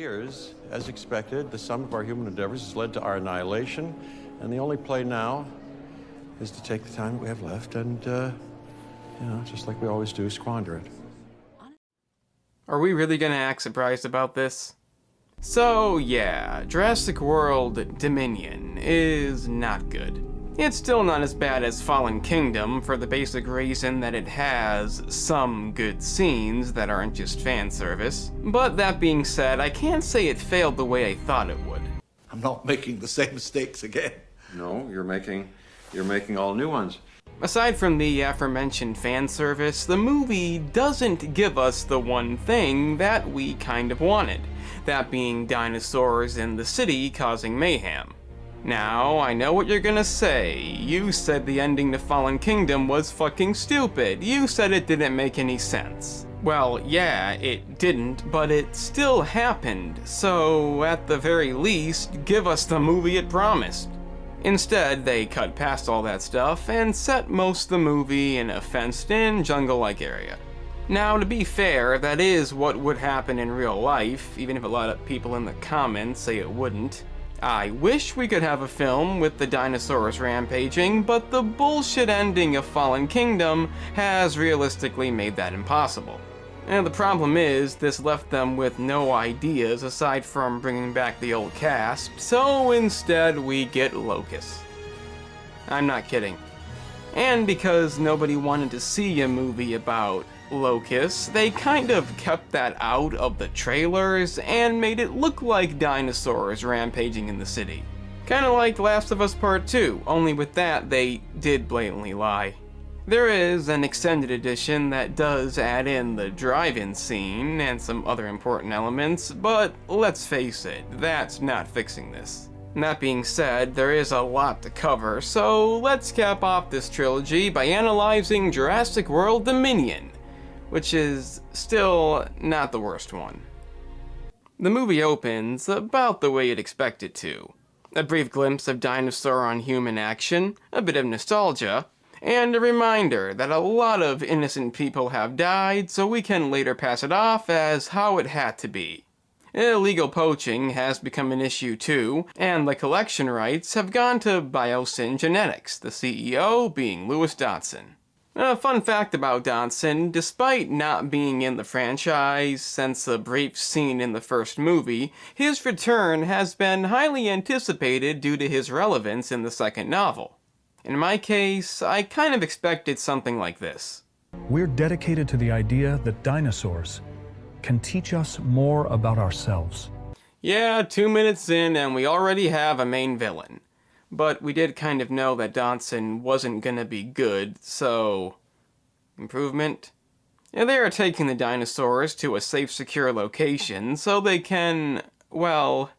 years, as expected, the sum of our human endeavors has led to our annihilation, and the only play now is to take the time that we have left and, just like we always do, squander it. Are we really gonna act surprised about this? So yeah, Jurassic World Dominion is not good. It's still not as bad as Fallen Kingdom for the basic reason that it has some good scenes that aren't just fan service. But that being said, I can't say it failed the way I thought it would. I'm not making the same mistakes again. No, you're making all new ones. Aside from the aforementioned fan service, the movie doesn't give us the one thing that we kind of wanted, that being dinosaurs in the city causing mayhem. Now, I know what you're gonna say. You said the ending to Fallen Kingdom was fucking stupid. You said it didn't make any sense. Well, yeah, it didn't, but it still happened, so at the very least, give us the movie it promised. Instead, they cut past all that stuff and set most of the movie in a fenced-in, jungle-like area. Now, to be fair, that is what would happen in real life, even if a lot of people in the comments say it wouldn't. I wish we could have a film with the dinosaurs rampaging, but the bullshit ending of Fallen Kingdom has realistically made that impossible. And the problem is, this left them with no ideas aside from bringing back the old cast, so instead we get locusts. I'm not kidding. And because nobody wanted to see a movie about locusts, they kind of kept that out of the trailers and made it look like dinosaurs rampaging in the city. Kinda like Last of Us Part 2, only with that they did blatantly lie. There is an extended edition that does add in the drive-in scene and some other important elements, but let's face it, that's not fixing this. That being said, there is a lot to cover, so let's cap off this trilogy by analyzing Jurassic World Dominion, which is still not the worst one. The movie opens about the way you'd expect it to. A brief glimpse of dinosaur on human action, a bit of nostalgia, and a reminder that a lot of innocent people have died, so we can later pass it off as how it had to be. Illegal poaching has become an issue too, and the collection rights have gone to Biosyn Genetics, the CEO being Lewis Dodson. A fun fact about Dodson, despite not being in the franchise since a brief scene in the first movie, his return has been highly anticipated due to his relevance in the second novel. In my case, I kind of expected something like this. We're dedicated to the idea that dinosaurs can teach us more about ourselves. Yeah, 2 minutes in and we already have a main villain. But we did kind of know that Dodson wasn't gonna be good, so... improvement? Yeah, they are taking the dinosaurs to a safe, secure location so they can... well,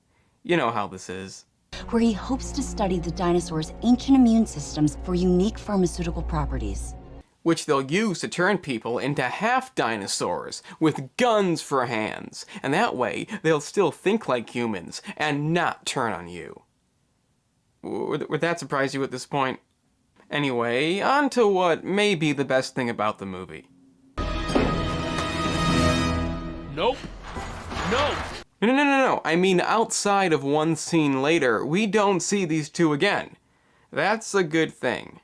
you know how this is. Where he hopes to study the dinosaurs' ancient immune systems for unique pharmaceutical properties. Which they'll use to turn people into half-dinosaurs with guns for hands. And that way, they'll still think like humans and not turn on you. Would that surprise you at this point? Anyway, on to what may be the best thing about the movie. Nope. No. No. I mean, outside of one scene later, we don't see these two again. That's a good thing.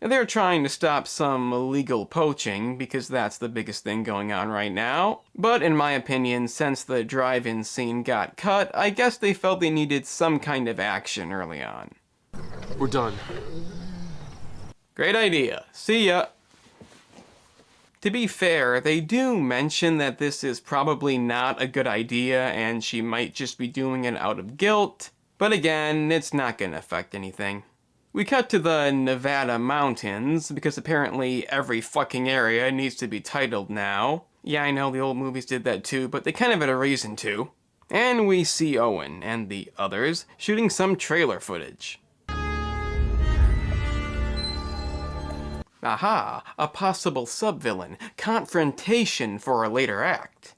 They're trying to stop some illegal poaching, because that's the biggest thing going on right now. But in my opinion, since the drive-in scene got cut, I guess they felt they needed some kind of action early on. We're done. Great idea. See ya. To be fair, they do mention that this is probably not a good idea and she might just be doing it out of guilt, but again, it's not gonna affect anything. We cut to the Nevada mountains, because apparently every fucking area needs to be titled now. Yeah, I know the old movies did that too, but they kind of had a reason to. And we see Owen and the others shooting some trailer footage. Aha, a possible sub-villain, confrontation for a later act.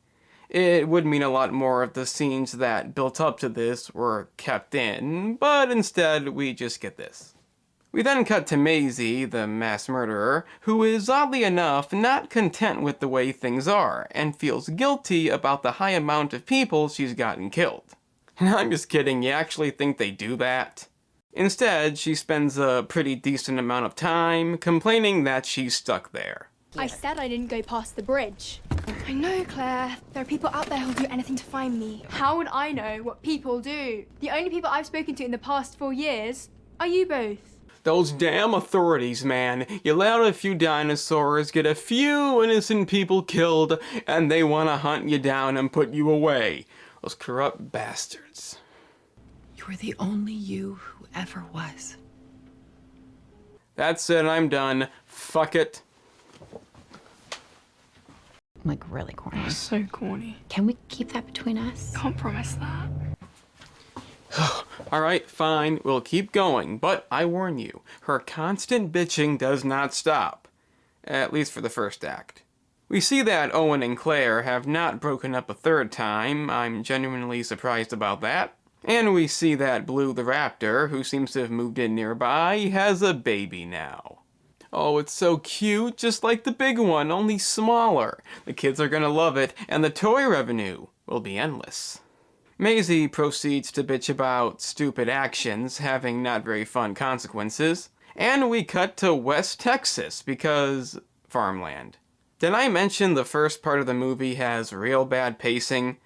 It would mean a lot more if the scenes that built up to this were kept in, but instead we just get this. We then cut to Maisie, the mass murderer, who is oddly enough not content with the way things are, and feels guilty about the high amount of people she's gotten killed. I'm just kidding, you actually think they do that? Instead, she spends a pretty decent amount of time complaining that she's stuck there. I said I didn't go past the bridge. I know, Claire. There are people out there who'll do anything to find me. How would I know what people do? The only people I've spoken to in the past 4 years are you both. Those damn authorities, man. You let out a few dinosaurs, get a few innocent people killed, and they want to hunt you down and put you away. Those corrupt bastards. You were the only you who ever was. That's it, I'm done. Fuck it. Like, really corny. So corny. Can we keep that between us? Can't promise that. Alright, fine, we'll keep going, but I warn you, her constant bitching does not stop. At least for the first act. We see that Owen and Claire have not broken up a third time. I'm genuinely surprised about that. And we see that Blue the raptor, who seems to have moved in nearby, has a baby now. Oh, it's so cute, just like the big one, only smaller. The kids are gonna love it, and the toy revenue will be endless. Maisie proceeds to bitch about stupid actions having not very fun consequences. And we cut to West Texas, because farmland. Did I mention the first part of the movie has real bad pacing?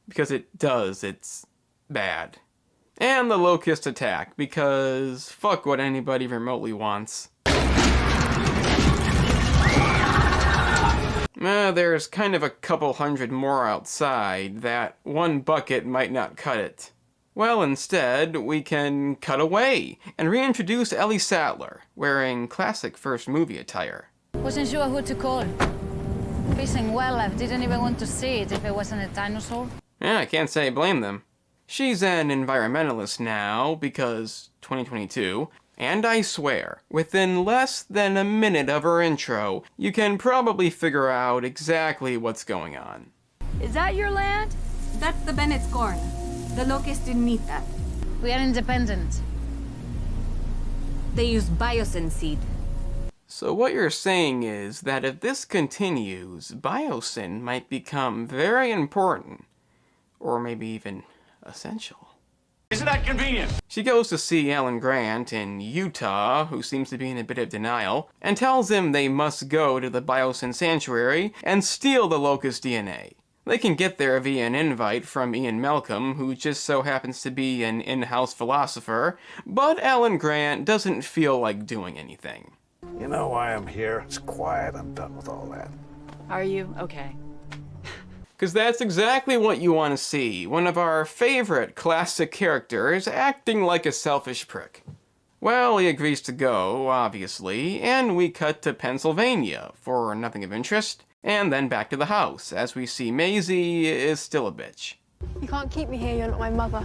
Because it does, it's bad. And the locust attack, because fuck what anybody remotely wants. There's kind of a couple hundred more outside. That one bucket might not cut it. Well, instead, we can cut away and reintroduce Ellie Sattler, wearing classic first movie attire. Wasn't sure who to call. Peace and wildlife didn't even want to see it if it wasn't a dinosaur. Yeah, I can't say I blame them. She's an environmentalist now, because 2022, and I swear, within less than a minute of her intro, you can probably figure out exactly what's going on. Is that your land? That's the Bennett's corn. The locusts didn't eat that. We are independent. They use Biosyn seed. So what you're saying is that if this continues, Biosyn might become very important, or maybe even essential. Isn't that convenient? She goes to see Alan Grant in Utah, who seems to be in a bit of denial, and tells him they must go to the Biosyn Sanctuary and steal the locust DNA. They can get there via an invite from Ian Malcolm, who just so happens to be an in-house philosopher, but Alan Grant doesn't feel like doing anything. You know why I'm here? It's quiet. I'm done with all that. Are you? Okay. Because that's exactly what you want to see, one of our favorite classic characters acting like a selfish prick. Well, he agrees to go, obviously, and we cut to Pennsylvania for nothing of interest, and then back to the house, as we see Maisie is still a bitch. You can't keep me here, you're not my mother.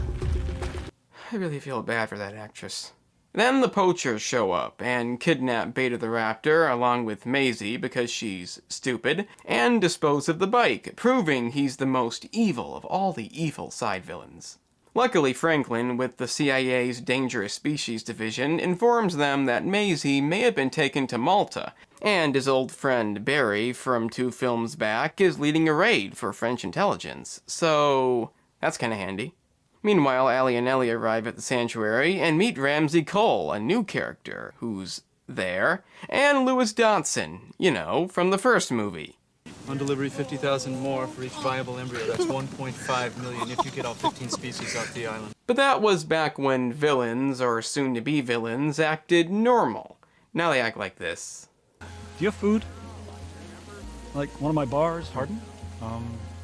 I really feel bad for that actress. Then the poachers show up and kidnap Beta the Raptor along with Maisie because she's stupid, and dispose of the bike, proving he's the most evil of all the evil side villains. Luckily, Franklin, with the CIA's Dangerous Species Division, informs them that Maisie may have been taken to Malta, and his old friend Barry from 2 films back is leading a raid for French intelligence, so that's kinda handy. Meanwhile, Allie and Ellie arrive at the sanctuary and meet Ramsey Cole, a new character who's there, and Lewis Dodson, you know, from the first movie. On delivery, 50,000 more for each viable embryo. That's 1.5 million if you get all 15 species off the island. But that was back when villains, or soon-to-be villains, acted normal. Now they act like this. Do you have food? Like one of my bars, Harden?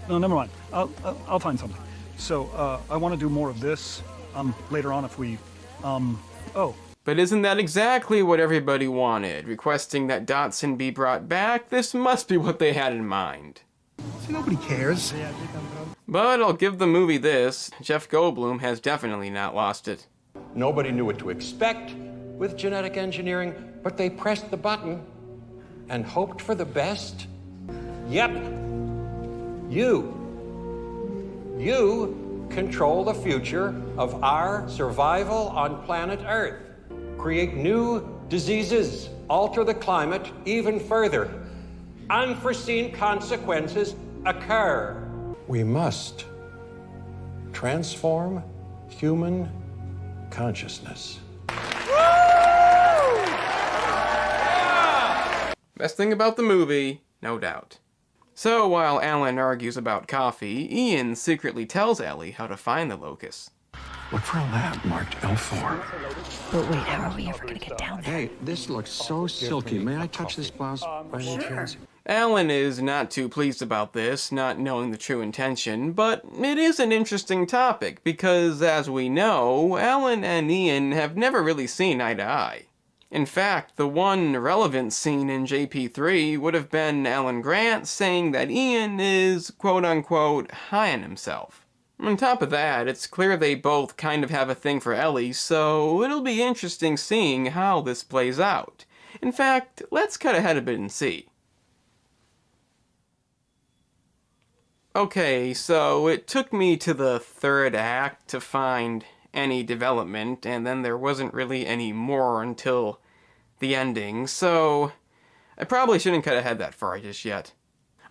No, never mind. I'll find something. So, I want to do more of this, later on if we, oh. But isn't that exactly what everybody wanted? Requesting that Dodson be brought back? This must be what they had in mind. See, nobody cares. But I'll give the movie this. Jeff Goldblum has definitely not lost it. Nobody knew what to expect with genetic engineering, but they pressed the button and hoped for the best. Yep. You control the future of our survival on planet Earth. create new diseases, alter the climate even further. Unforeseen consequences occur. We must transform human consciousness. Best thing about the movie, no doubt. So while Alan argues about coffee, Ian secretly tells Ellie how to find the locust. Look for a lab marked L4. But wait, how are we ever gonna get down there? Hey, this looks so silky. May I touch this blouse by any chance? Alan is not too pleased about this, not knowing the true intention, but it is an interesting topic because, as we know, Alan and Ian have never really seen eye to eye. In fact, the one relevant scene in JP3 would have been Alan Grant saying that Ian is quote-unquote high on himself. On top of that, it's clear they both kind of have a thing for Ellie, so it'll be interesting seeing how this plays out. In fact, let's cut ahead a bit and see. Okay, so it took me to the third act to find any development, and then there wasn't really any more until the ending, so I probably shouldn't cut ahead that far just yet.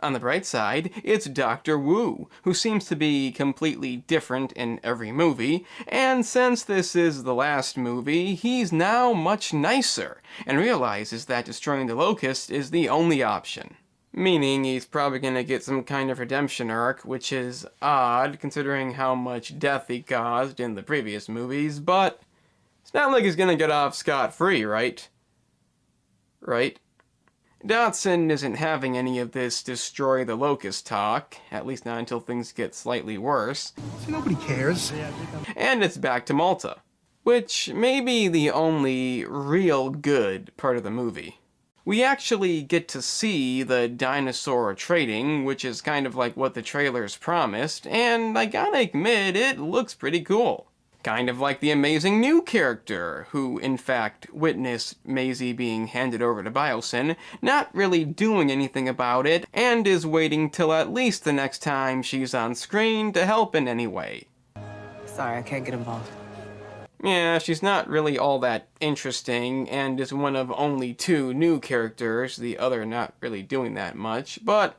On the bright side, it's Dr. Wu, who seems to be completely different in every movie, and since this is the last movie, he's now much nicer, and realizes that destroying the locust is the only option. Meaning he's probably gonna get some kind of redemption arc, which is odd considering how much death he caused in the previous movies, but it's not like he's gonna get off scot-free, right? Right? Dodson isn't having any of this destroy the locust talk, at least not until things get slightly worse. Nobody cares. And it's back to Malta, which may be the only real good part of the movie. We actually get to see the dinosaur trading, which is kind of like what the trailers promised, and I gotta admit, it looks pretty cool. Kind of like the amazing new character, who in fact witnessed Maisie being handed over to Biosyn, not really doing anything about it, and is waiting till at least the next time she's on screen to help in any way. Sorry, I can't get involved. Yeah, she's not really all that interesting, and is one of only 2 new characters, the other not really doing that much, but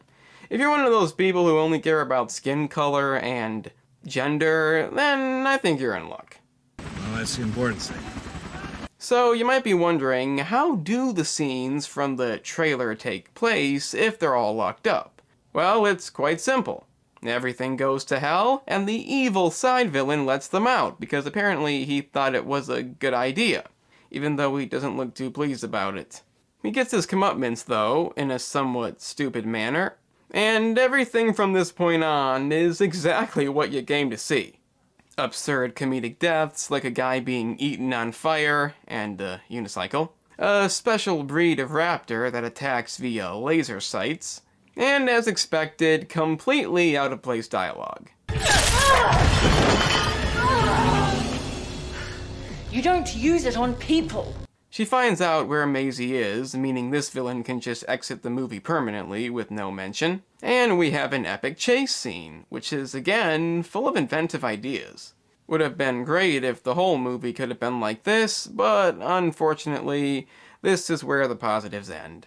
if you're one of those people who only care about skin color and gender, then I think you're in luck. Well, that's the important thing. So you might be wondering, how do the scenes from the trailer take place if they're all locked up? Well, it's quite simple. Everything goes to hell, and the evil side villain lets them out, because apparently he thought it was a good idea, even though he doesn't look too pleased about it. He gets his comeuppance, though, in a somewhat stupid manner, and everything from this point on is exactly what you came to see. Absurd comedic deaths, like a guy being eaten on fire, and a unicycle, a special breed of raptor that attacks via laser sights, and as expected, completely out-of-place dialogue. You don't use it on people. She finds out where Maisie is, meaning this villain can just exit the movie permanently with no mention. And we have an epic chase scene, which is, again, full of inventive ideas. Would have been great if the whole movie could have been like this, but unfortunately, this is where the positives end.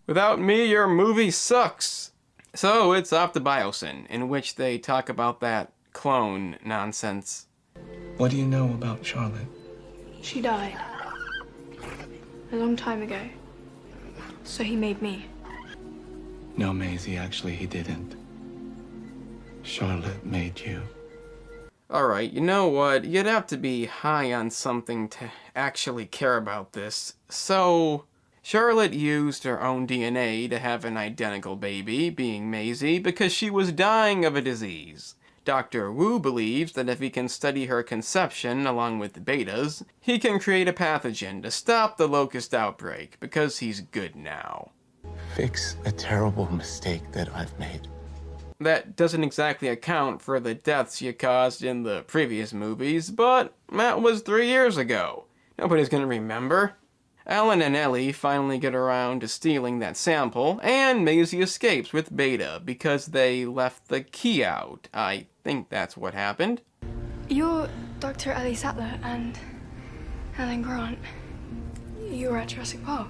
Without me, your movie sucks. So it's off to Biosyn, in which they talk about that clone nonsense. What do you know about Charlotte? She died. A long time ago. So he made me. No, Maisie, actually he didn't. Charlotte made you. Alright, you know what? You'd have to be high on something to actually care about this. So, Charlotte used her own DNA to have an identical baby, being Maisie, because she was dying of a disease. Dr. Wu believes that if he can study her conception along with the betas, he can create a pathogen to stop the locust outbreak, because he's good now. Fix a terrible mistake that I've made. That doesn't exactly account for the deaths you caused in the previous movies, but that was 3 years ago. Nobody's gonna remember. Alan and Ellie finally get around to stealing that sample, and Maisie escapes with Beta because they left the key out. I think that's what happened. You're Dr. Ellie Sattler and Helen Grant, you were at Jurassic Park.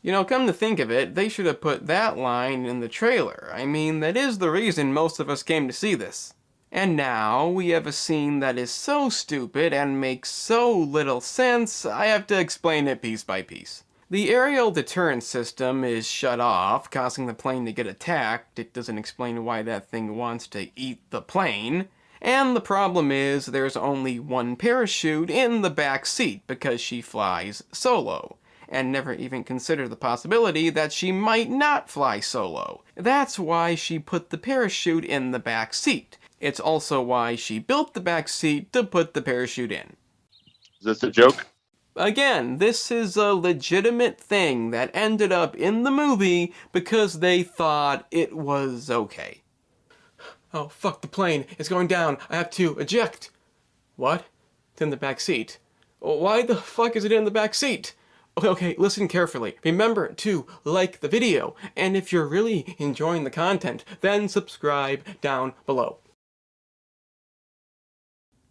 You know, come to think of it, they should have put that line in the trailer. I mean, that is the reason most of us came to see this. And now, we have a scene that is so stupid and makes so little sense, I have to explain it piece by piece. The aerial deterrent system is shut off, causing the plane to get attacked. It doesn't explain why that thing wants to eat the plane. And the problem is, there's only one parachute in the back seat because she flies solo. And never even consider the possibility that she might not fly solo. That's why she put the parachute in the back seat. It's also why she built the back seat to put the parachute in. Is this a joke? Again, this is a legitimate thing that ended up in the movie because they thought it was okay. Oh, fuck, the plane. It's going down. I have to eject. What? It's in the back seat. Why the fuck is it in the back seat? Okay, listen carefully. Remember to like the video, and if you're really enjoying the content, then subscribe down below.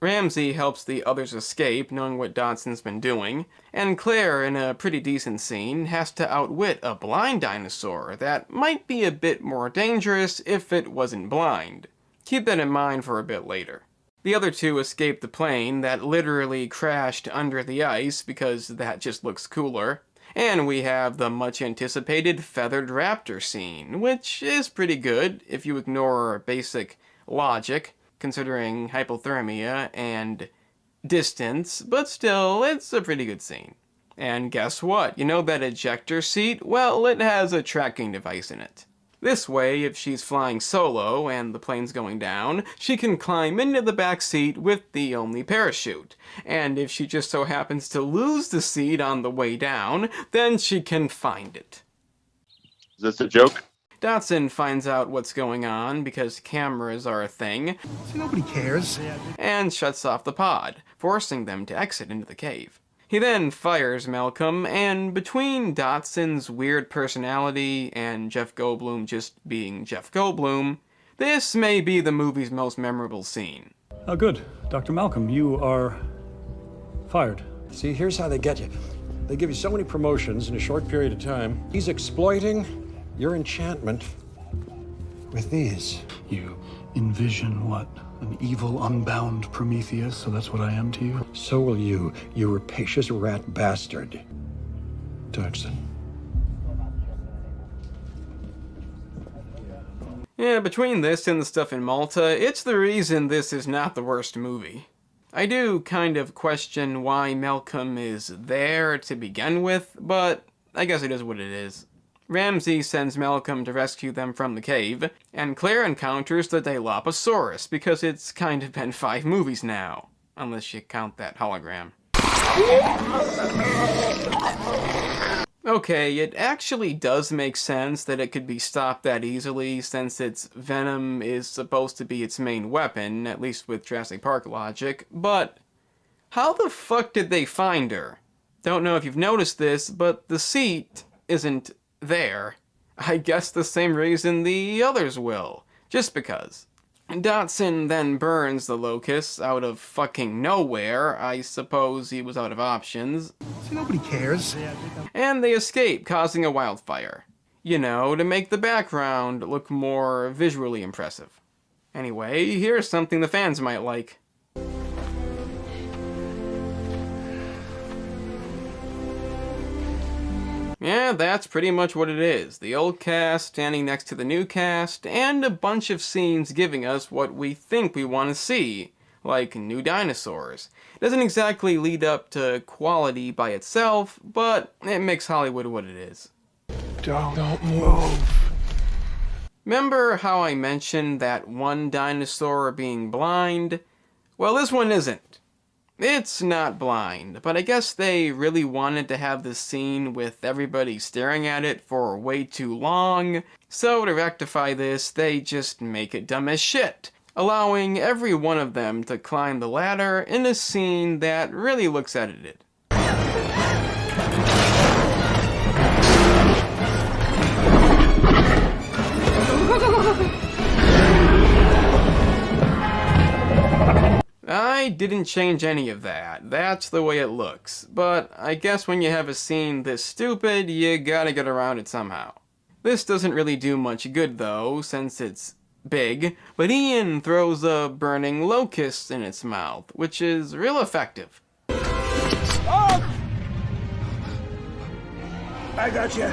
Ramsey helps the others escape, knowing what Dodson's been doing, and Claire, in a pretty decent scene, has to outwit a blind dinosaur that might be a bit more dangerous if it wasn't blind. Keep that in mind for a bit later. The other two escape the plane that literally crashed under the ice because that just looks cooler. And we have the much anticipated feathered raptor scene, which is pretty good if you ignore basic logic, considering hypothermia and distance, but still, it's a pretty good scene. And guess what? You know that ejector seat? Well, it has a tracking device in it. This way, if she's flying solo and the plane's going down, she can climb into the back seat with the only parachute. And if she just so happens to lose the seat on the way down, then she can find it. Is this a joke? Dodson finds out what's going on because cameras are a thing. See, nobody cares. And shuts off the pod, forcing them to exit into the cave. He then fires Malcolm, and between Dodson's weird personality and Jeff Goldblum just being Jeff Goldblum, this may be the movie's most memorable scene. Oh, good. Dr. Malcolm, you are fired. See, here's how they get you. They give you so many promotions in a short period of time. He's exploiting your enchantment with these. You envision what? An evil, unbound Prometheus, so that's what I am to you? So will you rapacious rat bastard. Dodson. Yeah, between this and the stuff in Malta, it's the reason this is not the worst movie. I do kind of question why Malcolm is there to begin with, but I guess it is what it is. Ramsey sends Malcolm to rescue them from the cave, and Claire encounters the Dilophosaurus because it's kind of been 5 movies now, unless you count that hologram. Okay, it actually does make sense that it could be stopped that easily since its venom is supposed to be its main weapon, at least with Jurassic Park logic, but how the fuck did they find her? Don't know if you've noticed this, but the seat isn't there. I guess the same reason the others will. Just because. Dodson then burns the locusts out of fucking nowhere. I suppose he was out of options. See, nobody cares. And they escape, causing a wildfire. You know, to make the background look more visually impressive. Anyway, here's something the fans might like. Yeah, that's pretty much what it is. The old cast standing next to the new cast, and a bunch of scenes giving us what we think we want to see, like new dinosaurs. It doesn't exactly lead up to quality by itself, but it makes Hollywood what it is. Don't move. Remember how I mentioned that one dinosaur being blind? Well, this one isn't. It's not blind, but I guess they really wanted to have this scene with everybody staring at it for way too long, so to rectify this, they just make it dumb as shit, allowing every one of them to climb the ladder in a scene that really looks edited. I I didn't change any of that. That's the way it looks. But I guess when you have a scene this stupid, you gotta get around it somehow. This doesn't really do much good though, since it's big, but Ian throws a burning locust in its mouth, which is real effective. Oh! I got you.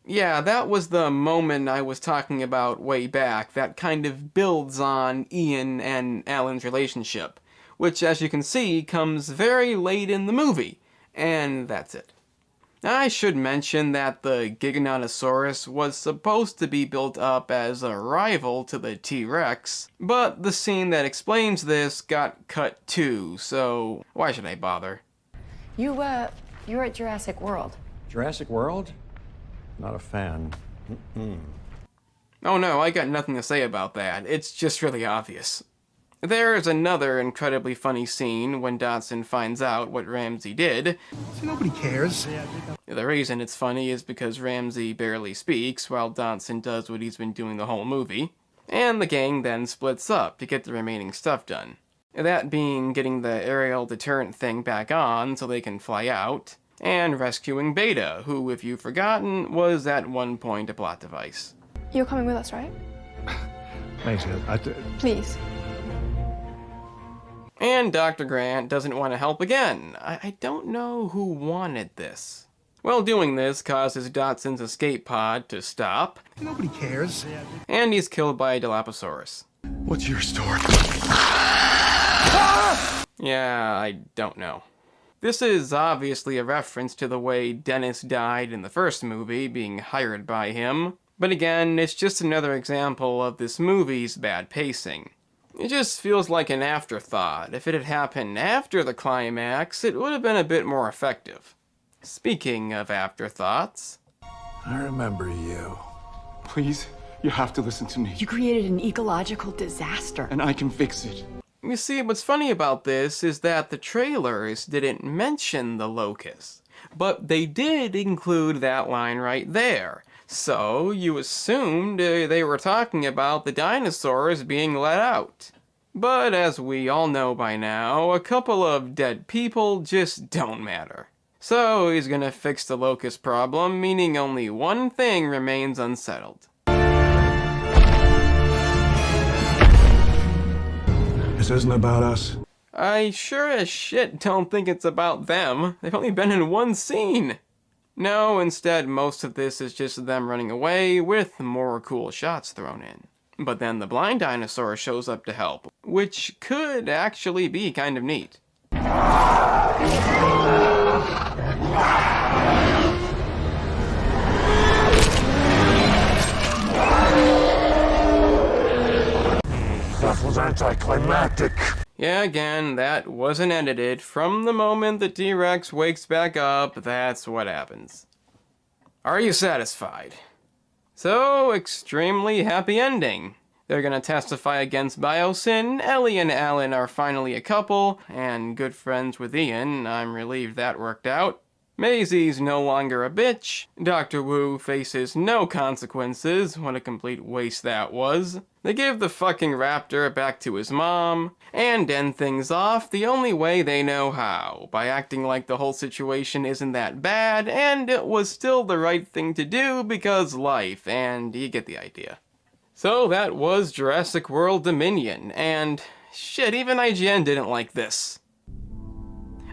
Yeah, that was the moment I was talking about way back that kind of builds on Ian and Alan's relationship, which, as you can see, comes very late in the movie, and that's it. I should mention that the Giganotosaurus was supposed to be built up as a rival to the T-Rex, but the scene that explains this got cut too, so why should I bother? You were at Jurassic World. Jurassic World? Not a fan. Oh no, I got nothing to say about that. It's just really obvious. There's another incredibly funny scene when Dodson finds out what Ramsey did. See, nobody cares. The reason it's funny is because Ramsey barely speaks while Dodson does what he's been doing the whole movie. And the gang then splits up to get the remaining stuff done. That being getting the aerial deterrent thing back on so they can fly out, and rescuing Beta, who, if you've forgotten, was at one point a plot device. You're coming with us, right? Maisie, Please. And Dr. Grant doesn't want to help again. I don't know who wanted this. Well, doing this causes Dodson's escape pod to stop. Nobody cares. And he's killed by a Dilophosaurus. What's your story? Yeah, I don't know. This is obviously a reference to the way Dennis died in the first movie, being hired by him. But again, it's just another example of this movie's bad pacing. It just feels like an afterthought. If it had happened after the climax, it would have been a bit more effective. Speaking of afterthoughts... I remember you. Please, you have to listen to me. You created an ecological disaster. And I can fix it. You see, what's funny about this is that the trailers didn't mention the locust, but they did include that line right there. So you assumed they were talking about the dinosaurs being let out. But as we all know by now, a couple of dead people just don't matter. So he's gonna fix the locust problem, meaning only one thing remains unsettled. This isn't about us. I sure as shit don't think it's about them. They've only been in one scene. No, instead, most of this is just them running away with more cool shots thrown in. But then the blind dinosaur shows up to help, which could actually be kind of neat. That was anticlimactic. Yeah, again, that wasn't edited. From the moment the T-Rex wakes back up, that's what happens. Are you satisfied? So, extremely happy ending. They're gonna testify against Biosyn, Ellie and Alan are finally a couple, and good friends with Ian. I'm relieved that worked out. Maisie's no longer a bitch. Dr. Wu faces no consequences. What a complete waste that was. They give the fucking raptor back to his mom, and end things off the only way they know how, by acting like the whole situation isn't that bad, and it was still the right thing to do because life, and you get the idea. So that was Jurassic World Dominion, and shit, even IGN didn't like this.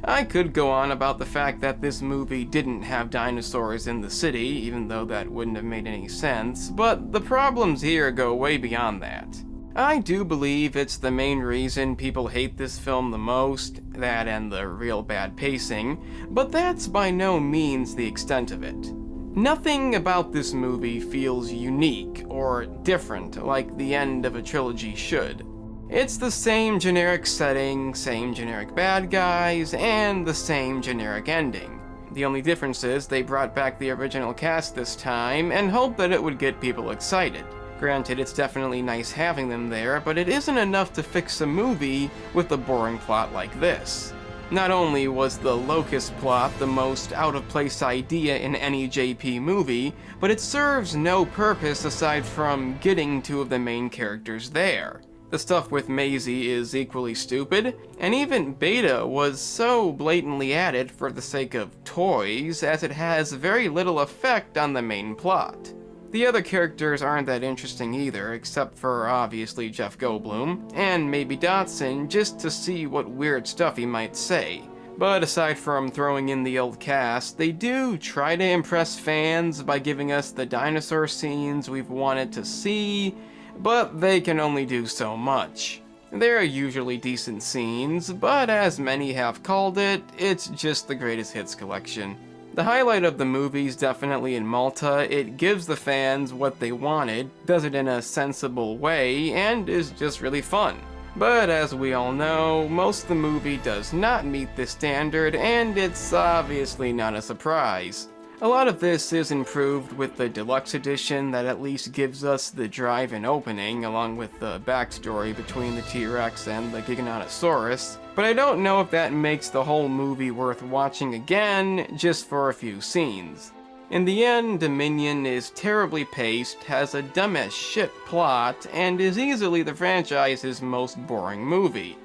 I could go on about the fact that this movie didn't have dinosaurs in the city, even though that wouldn't have made any sense, but the problems here go way beyond that. I do believe it's the main reason people hate this film the most, that and the real bad pacing, but that's by no means the extent of it. Nothing about this movie feels unique or different like the end of a trilogy should. It's the same generic setting, same generic bad guys, and the same generic ending. The only difference is they brought back the original cast this time and hoped that it would get people excited. Granted, it's definitely nice having them there, but it isn't enough to fix a movie with a boring plot like this. Not only was the locust plot the most out-of-place idea in any JP movie, but it serves no purpose aside from getting two of the main characters there. The stuff with Maisie is equally stupid, and even Beta was so blatantly added for the sake of toys, as it has very little effect on the main plot. The other characters aren't that interesting either, except for obviously Jeff Goldblum, and maybe Dodson, just to see what weird stuff he might say. But aside from throwing in the old cast, they do try to impress fans by giving us the dinosaur scenes we've wanted to see, but they can only do so much. They're usually decent scenes, but as many have called it, it's just the greatest hits collection. The highlight of the movie's definitely in Malta. It gives the fans what they wanted, does it in a sensible way, and is just really fun. But as we all know, most of the movie does not meet this standard, and it's obviously not a surprise. A lot of this is improved with the deluxe edition that at least gives us the drive-in opening, along with the backstory between the T-Rex and the Giganotosaurus, but I don't know if that makes the whole movie worth watching again just for a few scenes. In the end, Dominion is terribly paced, has a dumb-as shit plot, and is easily the franchise's most boring movie.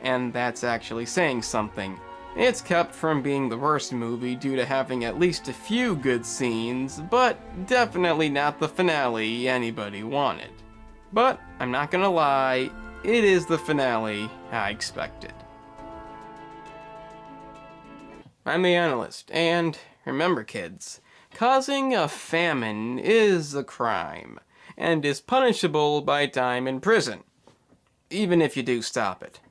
And that's actually saying something. It's kept from being the worst movie due to having at least a few good scenes, but definitely not the finale anybody wanted. But I'm not gonna lie, it is the finale I expected. I'm the analyst, and remember kids, causing a famine is a crime, and is punishable by time in prison, even if you do stop it.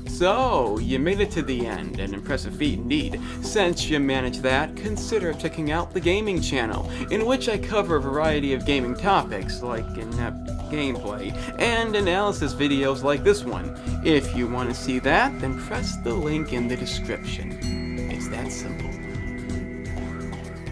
So, you made it to the end, an impressive feat indeed. Since you managed that, consider checking out the gaming channel, in which I cover a variety of gaming topics, like in-depth gameplay, and analysis videos like this one. If you want to see that, then press the link in the description. It's that simple.